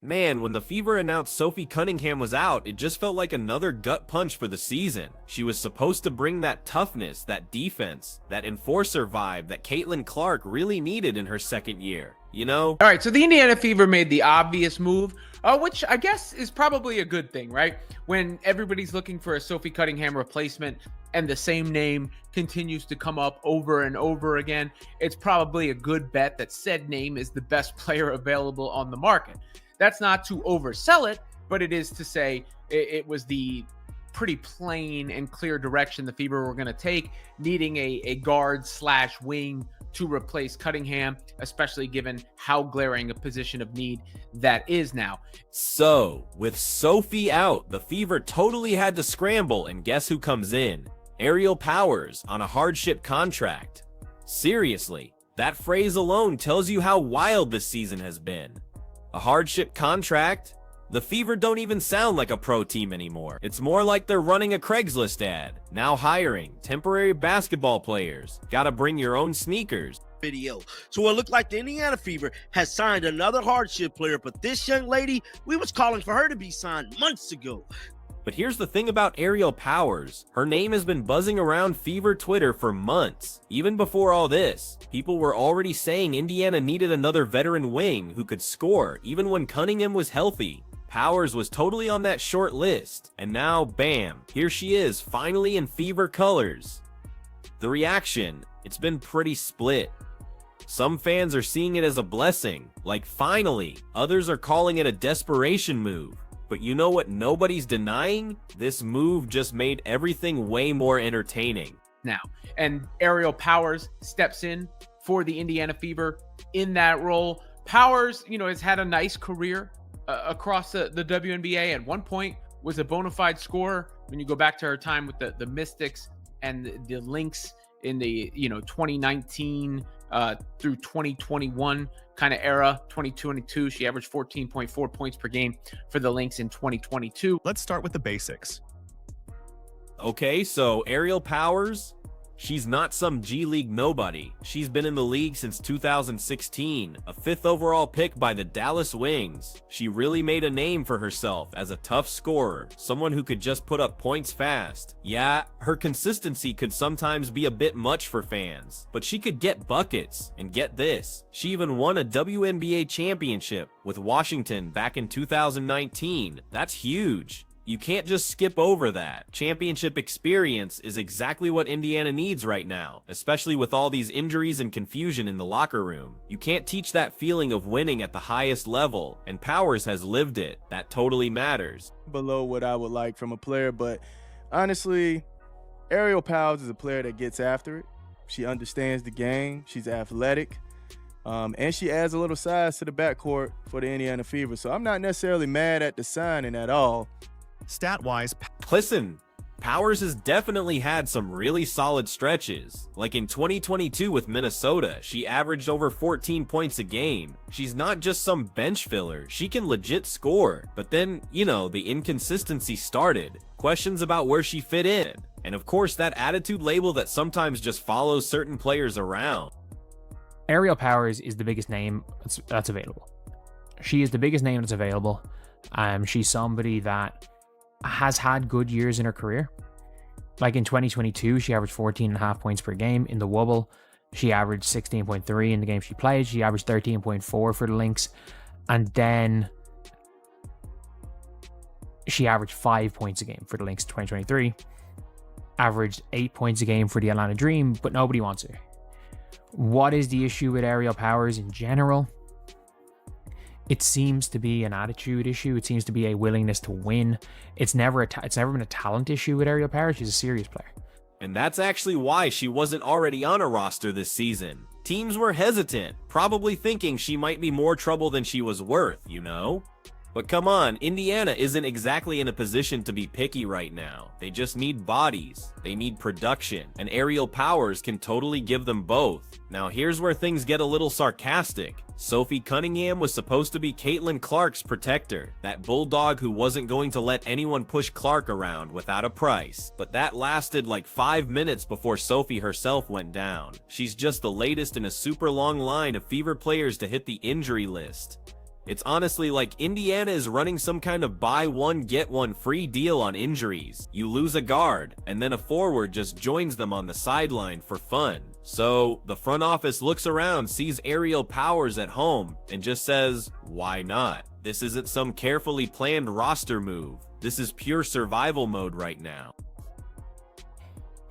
Man, when the Fever announced Sophie Cunningham was out, it just felt like another gut punch for the season. She was supposed to bring that toughness, that defense, that enforcer vibe that Caitlin Clark really needed in her second year, you know? All right, so the Indiana Fever made the obvious move, which I guess is probably a good thing, right? When everybody's looking for a Sophie Cunningham replacement and the same name continues to come up over and over again, it's probably a good bet that said name is the best player available on the market. That's not to oversell it, but it is to say it was the pretty plain and clear direction the Fever were going to take, needing a guard slash wing to replace Cunningham, especially given how glaring a position of need that is now. So, with Sophie out, the Fever totally had to scramble, and guess who comes in? Ariel Powers on a hardship contract. Seriously, that phrase alone tells you how wild this season has been. A hardship contract? The Fever don't even sound like a pro team anymore. It's more like they're running a Craigslist ad. Now hiring temporary basketball players. Gotta bring your own sneakers. Video. So it looked like the Indiana Fever has signed another hardship player, but this young lady, we was calling for her to be signed months ago. But here's the thing about Ariel Powers. Her name has been buzzing around Fever Twitter for months. Even before all this, people were already saying Indiana needed another veteran wing who could score even when Cunningham was healthy. Powers was totally on that short list, and now, bam, here she is, finally in Fever colors. The reaction, it's been pretty split. Some fans are seeing it as a blessing, like finally. Others are calling it a desperation move. But you know what nobody's denying? This move just made everything way more entertaining. Now, and Ariel Powers steps in for the Indiana Fever in that role. Powers, has had a nice career across the WNBA. At one point was a bona fide scorer. When you go back to her time with the Mystics and the Lynx in the 2019 through 2021 kind of era, 2022, she averaged 14.4 points per game for the Lynx in 2022. Let's start with the basics. Okay, so Ariel Powers, she's not some G League nobody. She's been in the league since 2016, a 5th overall pick by the Dallas Wings. She really made a name for herself as a tough scorer, someone who could just put up points fast. Yeah, her consistency could sometimes be a bit much for fans, but she could get buckets, and get this, she even won a WNBA championship with Washington back in 2019. That's huge. You can't just skip over that. Championship experience is exactly what Indiana needs right now, especially with all these injuries and confusion in the locker room. You can't teach that feeling of winning at the highest level, and Powers has lived it. That totally matters. Below what I would like from a player, but honestly, Ariel Powers is a player that gets after it. She understands the game. She's athletic. And she adds a little size to the backcourt for the Indiana Fever. So I'm not necessarily mad at the signing at all. Stat-wise, listen, Powers has definitely had some really solid stretches. Like in 2022 with Minnesota, she averaged over 14 points a game. She's not just some bench filler, she can legit score. But then, the inconsistency started. Questions about where she fit in. And of course, that attitude label that sometimes just follows certain players around. Ariel Powers is the biggest name that's available. She is the biggest name that's available. She's somebody that has had good years in her career. Like in 2022, she averaged 14.5 points per game. In the Wubble, she averaged 16.3 in the game she played. She averaged 13.4 for the Lynx. And then she averaged 5 points a game for the Lynx in 2023. Averaged 8 points a game for the Atlanta Dream, but nobody wants her. What is the issue with Ariel Powers in general? It seems to be an attitude issue. It seems to be a willingness to win. It's never been a talent issue with Ariel Powers. She's a serious player. And that's actually why she wasn't already on a roster this season. Teams were hesitant, probably thinking she might be more trouble than she was worth, But come on, Indiana isn't exactly in a position to be picky right now. They just need bodies. They need production. And Ariel Powers can totally give them both. Now here's where things get a little sarcastic. Sophie Cunningham was supposed to be Caitlin Clark's protector, that bulldog who wasn't going to let anyone push Clark around without a price. But that lasted like 5 minutes before Sophie herself went down. She's just the latest in a super long line of Fever players to hit the injury list. It's honestly like Indiana is running some kind of buy one get one free deal on injuries. You lose a guard, and then a forward just joins them on the sideline for fun. So the front office looks around, sees Ariel Powers at home, and just says, why not? This isn't some carefully planned roster move. This is pure survival mode right now.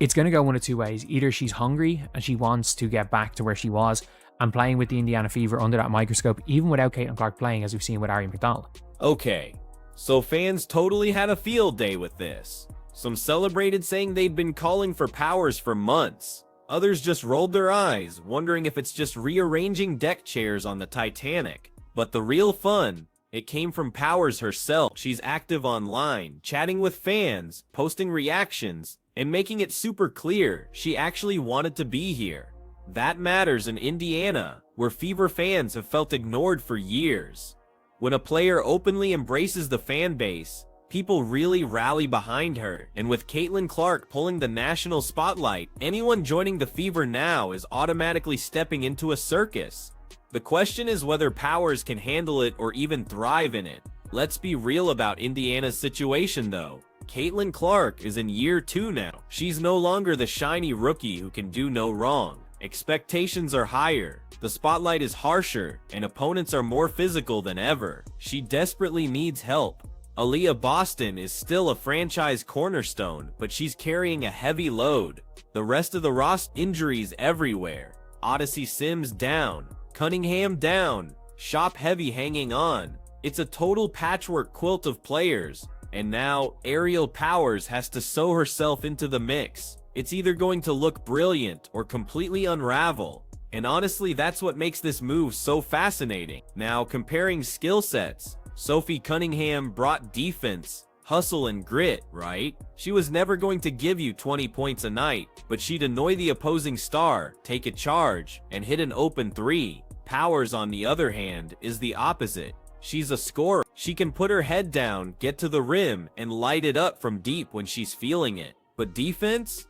It's going to go one of two ways. Either she's hungry and she wants to get back to where she was and playing with the Indiana Fever under that microscope, even without Caitlin Clark playing, as we've seen with Ari McDonald. Okay, so fans totally had a field day with this. Some celebrated, saying they'd been calling for Powers for months. Others just rolled their eyes, wondering if it's just rearranging deck chairs on the Titanic. But the real fun, it came from Powers herself. She's active online, chatting with fans, posting reactions, and making it super clear she actually wanted to be here. That matters in Indiana, where Fever fans have felt ignored for years. When a player openly embraces the fan base, people really rally behind her, and with Caitlin Clark pulling the national spotlight, anyone joining the Fever now is automatically stepping into a circus. The question is whether Powers can handle it or even thrive in it. Let's be real about Indiana's situation though. Caitlin Clark is in year 2 now. She's no longer the shiny rookie who can do no wrong. Expectations are higher, the spotlight is harsher, and opponents are more physical than ever. She desperately needs help. Aaliyah Boston is still a franchise cornerstone, but she's carrying a heavy load. The rest of the roster, injuries everywhere. Odyssey Sims down, Cunningham down, Shop Heavy hanging on. It's a total patchwork quilt of players, and now Ariel Powers has to sew herself into the mix. It's either going to look brilliant or completely unravel. And honestly, that's what makes this move so fascinating. Now, comparing skill sets, Sophie Cunningham brought defense, hustle, and grit, right? She was never going to give you 20 points a night, but she'd annoy the opposing star, take a charge, and hit an open 3. Powers, on the other hand, is the opposite. She's a scorer. She can put her head down, get to the rim, and light it up from deep when she's feeling it. But defense?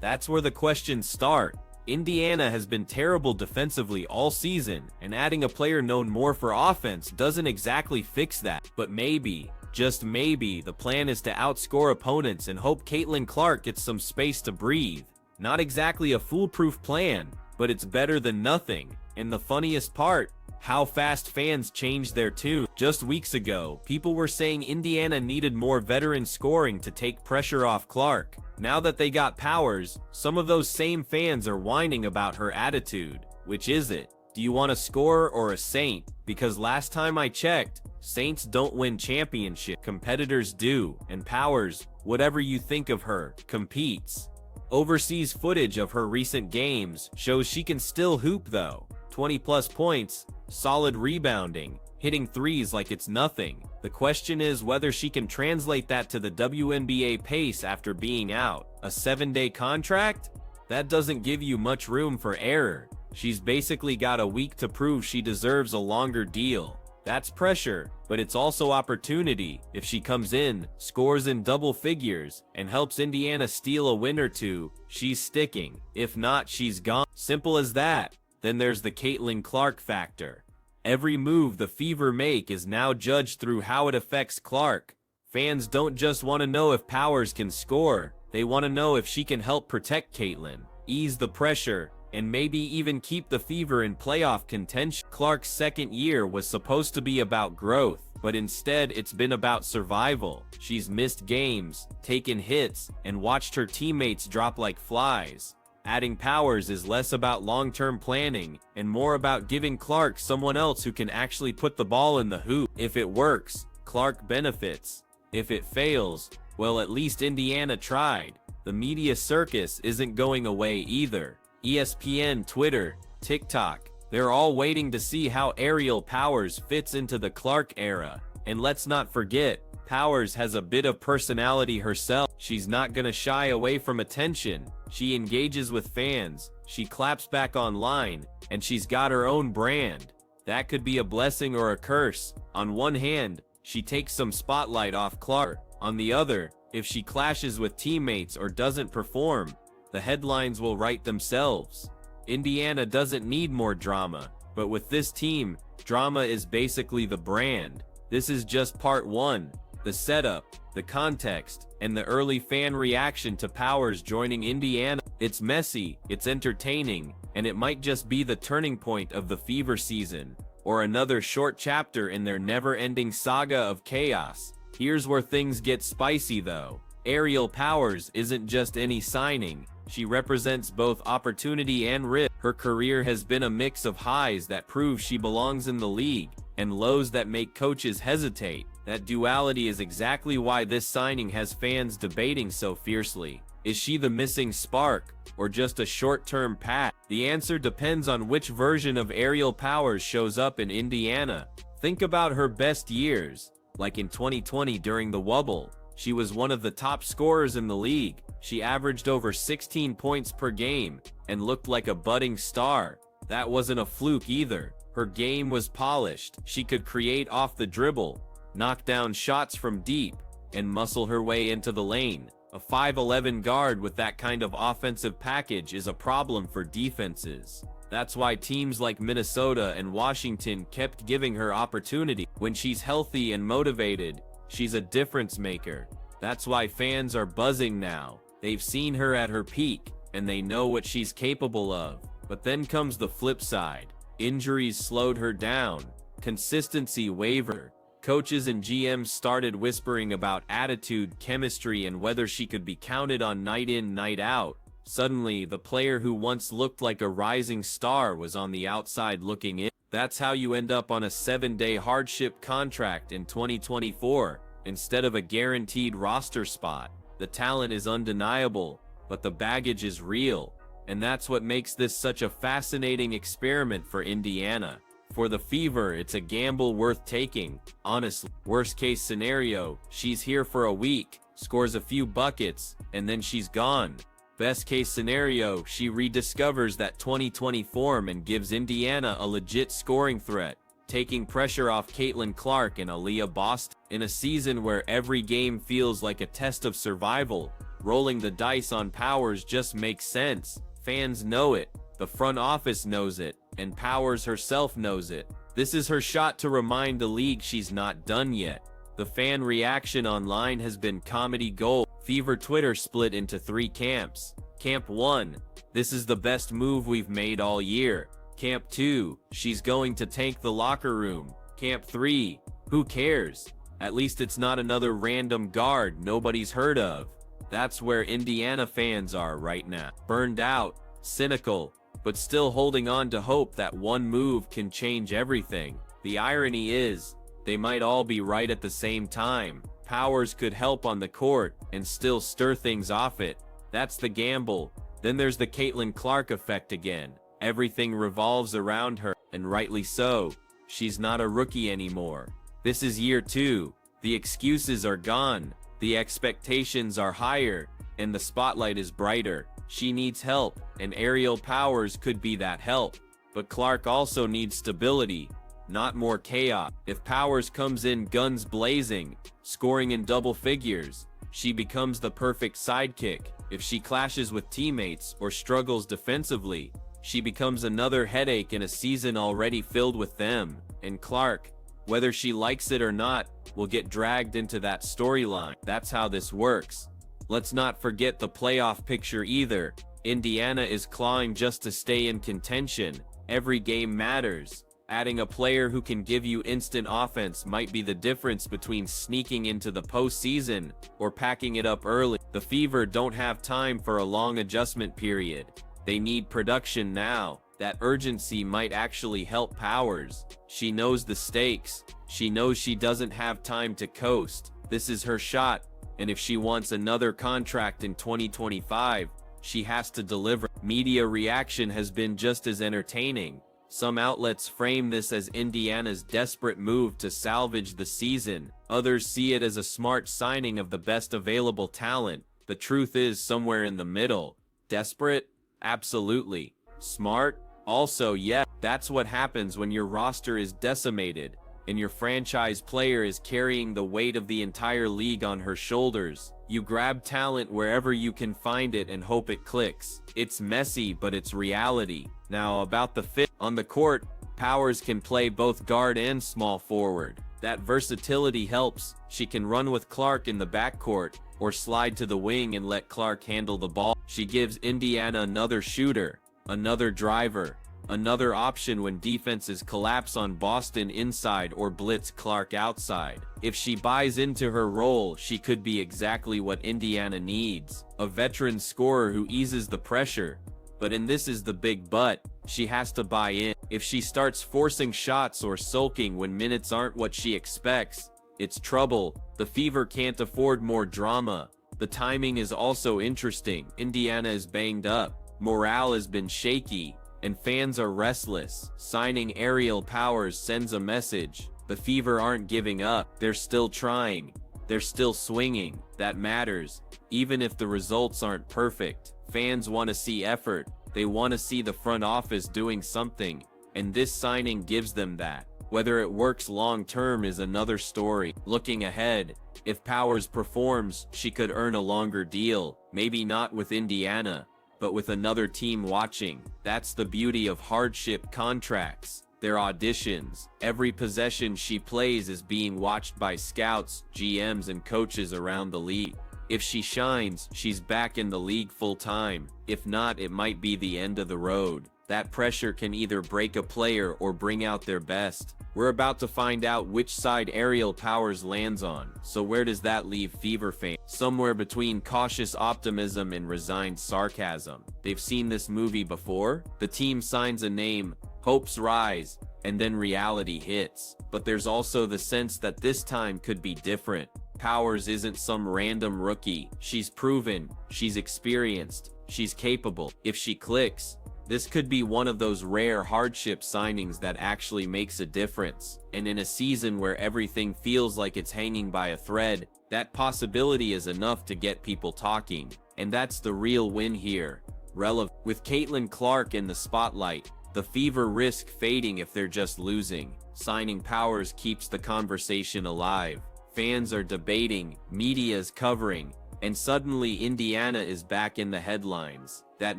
That's where the questions start. Indiana has been terrible defensively all season, and adding a player known more for offense doesn't exactly fix that. But maybe, just maybe, the plan is to outscore opponents and hope Caitlin Clark gets some space to breathe. Not exactly a foolproof plan, but it's better than nothing. And the funniest part, how fast fans changed their tune. Just weeks ago, people were saying Indiana needed more veteran scoring to take pressure off Clark. Now that they got Powers, some of those same fans are whining about her attitude. Which is it? Do you want a scorer or a saint? Because last time I checked, saints don't win championship, competitors do, and Powers, whatever you think of her, competes. Overseas footage of her recent games shows she can still hoop though. 20+ points, solid rebounding, hitting threes like it's nothing. The question is whether she can translate that to the WNBA pace after being out. A 7-day contract? That doesn't give you much room for error. She's basically got a week to prove she deserves a longer deal. That's pressure, but it's also opportunity. If she comes in, scores in double figures, and helps Indiana steal a win or two, she's sticking. If not, she's gone. Simple as that. Then there's the Caitlin Clark factor. Every move the Fever make is now judged through how it affects Clark. Fans don't just want to know if Powers can score, they want to know if she can help protect Caitlin, ease the pressure, and maybe even keep the Fever in playoff contention. Clark's second year was supposed to be about growth, but instead it's been about survival. She's missed games, taken hits, and watched her teammates drop like flies. Adding Powers is less about long-term planning and more about giving Clark someone else who can actually put the ball in the hoop. If it works, Clark benefits. If it fails, well, at least Indiana tried. The media circus isn't going away either. ESPN, Twitter, TikTok, they're all waiting to see how Ariel Powers fits into the Clark era. And let's not forget, Powers has a bit of personality herself. She's not gonna shy away from attention. She engages with fans, she claps back online, and she's got her own brand. That could be a blessing or a curse. On one hand, she takes some spotlight off Clark. On the other, if she clashes with teammates or doesn't perform, the headlines will write themselves. Indiana doesn't need more drama, but with this team, Drama is basically the brand. This is just part 1. The setup, the context, and the early fan reaction to Powers joining Indiana. It's messy, it's entertaining, and it might just be the turning point of the Fever season, or another short chapter in their never-ending saga of chaos. Here's where things get spicy though. Ariel Powers isn't just any signing. She represents both opportunity and risk. Her career has been a mix of highs that prove she belongs in the league, and lows that make coaches hesitate. That duality is exactly why this signing has fans debating so fiercely. Is she the missing spark, or just a short-term patch? The answer depends on which version of Ariel Powers shows up in Indiana. Think about her best years, like in 2020 during the Wubble. She was one of the top scorers in the league. She averaged over 16 points per game, and looked like a budding star. That wasn't a fluke either. Her game was polished. She could create off the dribble, knock down shots from deep, and muscle her way into the lane. A 5'11" guard with that kind of offensive package is a problem for defenses. That's why teams like Minnesota and Washington kept giving her opportunity. When she's healthy and motivated, she's a difference maker. That's why fans are buzzing now. They've seen her at her peak, and they know what she's capable of. But then comes the flip side. Injuries slowed her down. Consistency wavered. Coaches and GMs started whispering about attitude, chemistry, and whether she could be counted on night in, night out. Suddenly, the player who once looked like a rising star was on the outside looking in. That's how you end up on a 7-day hardship contract in 2024, instead of a guaranteed roster spot. The talent is undeniable, but the baggage is real. And that's what makes this such a fascinating experiment for Indiana. For the Fever, it's a gamble worth taking. Honestly, worst case scenario, she's here for a week, scores a few buckets, and then she's gone. Best case scenario, she rediscovers that 2020 form and gives Indiana a legit scoring threat, taking pressure off Caitlin Clark and Aaliyah Boston. In a season where every game feels like a test of survival, rolling the dice on Powers just makes sense. Fans know it, the front office knows it, and Powers herself knows it. This is her shot to remind the league she's not done yet. The fan reaction online has been comedy gold. Fever Twitter split into 3 camps. Camp 1, this is the best move we've made all year. Camp 2, she's going to tank the locker room. Camp 3, who cares? At least it's not another random guard nobody's heard of. That's where Indiana fans are right now. Burned out, cynical, but still holding on to hope that one move can change everything. The irony is, they might all be right at the same time. Powers could help on the court and still stir things off it. That's the gamble. Then there's the Caitlin Clark effect again. Everything revolves around her, and rightly so. She's not a rookie anymore. This is year 2. The excuses are gone. The expectations are higher, and the spotlight is brighter. She needs help, and Ariel Powers could be that help. But Clark also needs stability, not more chaos. If Powers comes in guns blazing, scoring in double figures, she becomes the perfect sidekick. If she clashes with teammates or struggles defensively, she becomes another headache in a season already filled with them. And Clark, whether she likes it or not, will get dragged into that storyline. That's how this works. Let's not forget the playoff picture either. Indiana is clawing just to stay in contention. Every game matters. Adding a player who can give you instant offense might be the difference between sneaking into the postseason or packing it up early. The Fever don't have time for a long adjustment period. They need production now. That urgency might actually help Powers. She knows the stakes. She knows she doesn't have time to coast. This is her shot, and if she wants another contract in 2025, she has to deliver. Media reaction has been just as entertaining. Some outlets frame this as Indiana's desperate move to salvage the season. Others see it as a smart signing of the best available talent. The truth is somewhere in the middle. Desperate? Absolutely. Smart? Also, yeah. That's what happens when your roster is decimated and your franchise player is carrying the weight of the entire league on her shoulders. You grab talent wherever you can find it and hope it clicks. It's messy, but it's reality. Now, about the fit on the court, Powers can play both guard and small forward. That versatility helps. She can run with Clark in the backcourt, or slide to the wing and let Clark handle the ball. She gives Indiana another shooter, another driver, another option when defenses collapse on Boston inside or blitz Clark outside. If she buys into her role, she could be exactly what Indiana needs. A veteran scorer who eases the pressure. But and this is the big but, she has to buy in. If she starts forcing shots or sulking when minutes aren't what she expects, it's trouble. The Fever can't afford more drama. The timing is also interesting. Indiana is banged up, morale has been shaky, and fans are restless. Signing Ariel Powers sends a message. The Fever aren't giving up, they're still trying. They're still swinging. That matters. Even if the results aren't perfect, fans want to see effort. They want to see the front office doing something, and this signing gives them that. Whether it works long term is another story. Looking ahead, if Powers performs, she could earn a longer deal. Maybe not with Indiana, but with another team watching. That's the beauty of hardship contracts. Their auditions. Every possession she plays is being watched by scouts, GMs, and coaches around the league. If she shines, she's back in the league full time. If not, it might be the end of the road. That pressure can either break a player or bring out their best. We're about to find out which side Ariel Powers lands on. So where does that leave Fever fans? Somewhere between cautious optimism and resigned sarcasm. They've seen this movie before. The team signs a name, hopes rise, and then reality hits. But there's also the sense that this time could be different. Powers isn't some random rookie. She's proven, she's experienced, she's capable. If she clicks, this could be one of those rare hardship signings that actually makes a difference. And in a season where everything feels like it's hanging by a thread, that possibility is enough to get people talking. And that's the real win here. With Caitlin Clark in the spotlight, the Fever risk fading if they're just losing. Signing Powers keeps the conversation alive. Fans are debating, media's covering, and suddenly Indiana is back in the headlines. That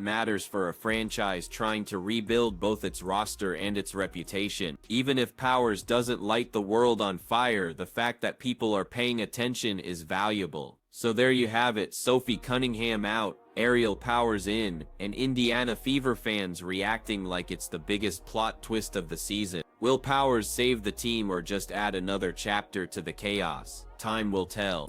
matters for a franchise trying to rebuild both its roster and its reputation. Even if Powers doesn't light the world on fire, the fact that people are paying attention is valuable. So there you have it, Sophie Cunningham out, Ariel Powers in, and Indiana Fever fans reacting like it's the biggest plot twist of the season. Will Powers save the team or just add another chapter to the chaos? Time will tell.